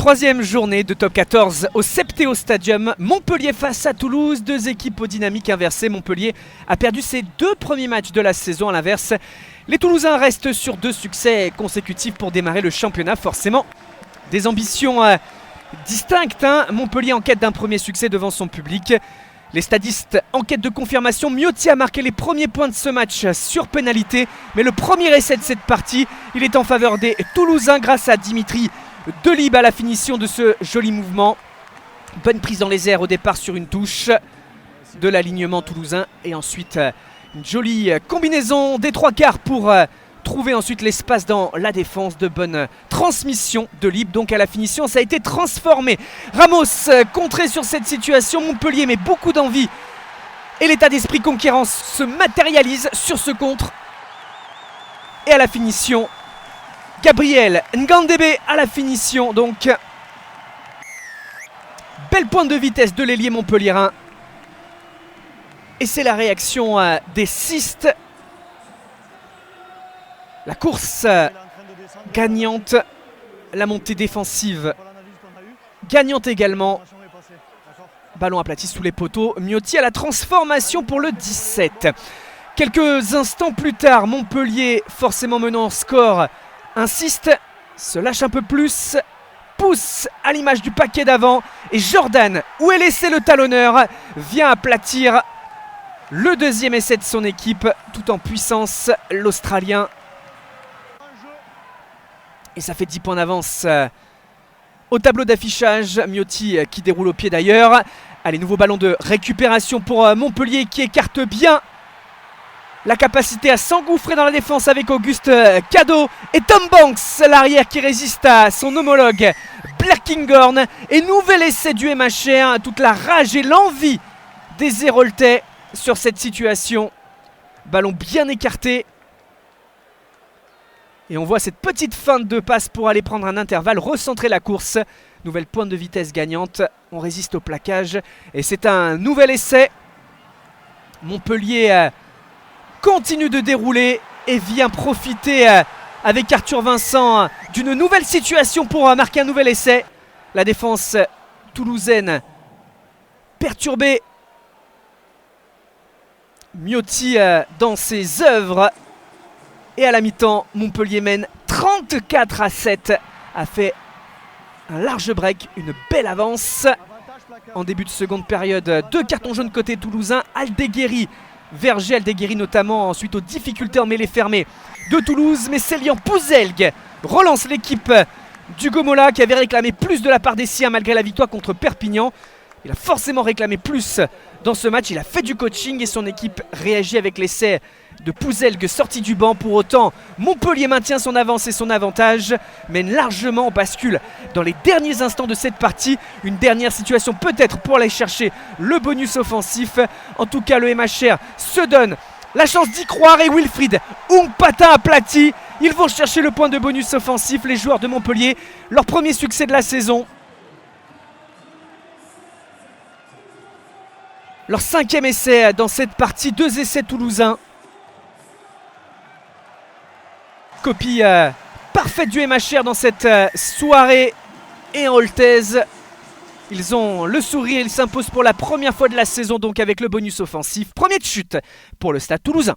Troisième journée de top 14 au Septéo Stadium. Montpellier face à Toulouse, deux équipes aux dynamiques inversées. Montpellier a perdu ses deux premiers matchs de la saison. À l'inverse, les Toulousains restent sur deux succès consécutifs pour démarrer le championnat. Forcément, des ambitions distinctes. Montpellier en quête d'un premier succès devant son public. Les stadistes en quête de confirmation. Miotti a marqué les premiers points de ce match sur pénalité. Mais le premier essai de cette partie, il est en faveur des Toulousains grâce à Dimitri Delibes à la finition de ce joli mouvement. Bonne prise dans les airs au départ sur une touche de l'alignement toulousain. Et ensuite une jolie combinaison des trois quarts pour trouver ensuite l'espace dans la défense. De bonne transmission de Delibes. Donc à la finition, ça a été transformé. Ramos contré sur cette situation. Montpellier met beaucoup d'envie. Et l'état d'esprit conquérant se matérialise sur ce contre. Et à la finition, Gabriel Ngandebe à la finition. Donc, belle pointe de vitesse de l'ailier montpelliérain. Et c'est la réaction des Cistes. La course gagnante. La montée défensive gagnante également. Ballon aplati sous les poteaux. Miotti à la transformation pour le 17. Quelques instants plus tard, Montpellier, forcément menant en score, insiste, se lâche un peu plus, pousse à l'image du paquet d'avant. Et Jordan, où est laissé le talonneur, vient aplatir le deuxième essai de son équipe, tout en puissance, l'Australien. Et ça fait 10 points d'avance au tableau d'affichage. Miotti qui déroule au pied d'ailleurs. Allez, nouveau ballon de récupération pour Montpellier qui écarte bien la capacité à s'engouffrer dans la défense avec Auguste Cadeau et Tom Banks, l'arrière qui résiste à son homologue Blackingorn. Et nouvel essai du MHR, toute la rage et l'envie des Héroltais sur cette situation. Ballon bien écarté. Et on voit cette petite feinte de passe pour aller prendre un intervalle, recentrer la course. Nouvelle pointe de vitesse gagnante. On résiste au plaquage. Et c'est un nouvel essai. Montpellier continue de dérouler et vient profiter avec Arthur Vincent d'une nouvelle situation pour marquer un nouvel essai. La défense toulousaine perturbée. Miotti dans ses œuvres. Et à la mi-temps, Montpellier mène 34-7. A fait un large break, une belle avance. En début de seconde période, deux cartons jaunes côté toulousain. Aldeguerri, Verger, Aldeguerri notamment, suite aux difficultés en mêlée fermée de Toulouse. Mais Célian Pouzelgue relance l'équipe d'Hugo Mola qui avait réclamé plus de la part des siens malgré la victoire contre Perpignan. Il a forcément réclamé plus dans ce match. Il a fait du coaching et son équipe réagit avec l'essai de Pouzelgue sorti du banc. Pour autant, Montpellier maintient son avance et son avantage, mène largement. On bascule dans les derniers instants de cette partie. Une dernière situation peut-être pour aller chercher le bonus offensif. En tout cas, le MHR se donne la chance d'y croire et Wilfried Ungpatin aplati. Ils vont chercher le point de bonus offensif, les joueurs de Montpellier. Leur premier succès de la saison. Leur cinquième essai dans cette partie, deux essais toulousains. Copie parfaite du MHR dans cette soirée héraultaise. Ils ont le sourire, ils s'imposent pour la première fois de la saison donc avec le bonus offensif. Premier de chute pour le Stade Toulousain.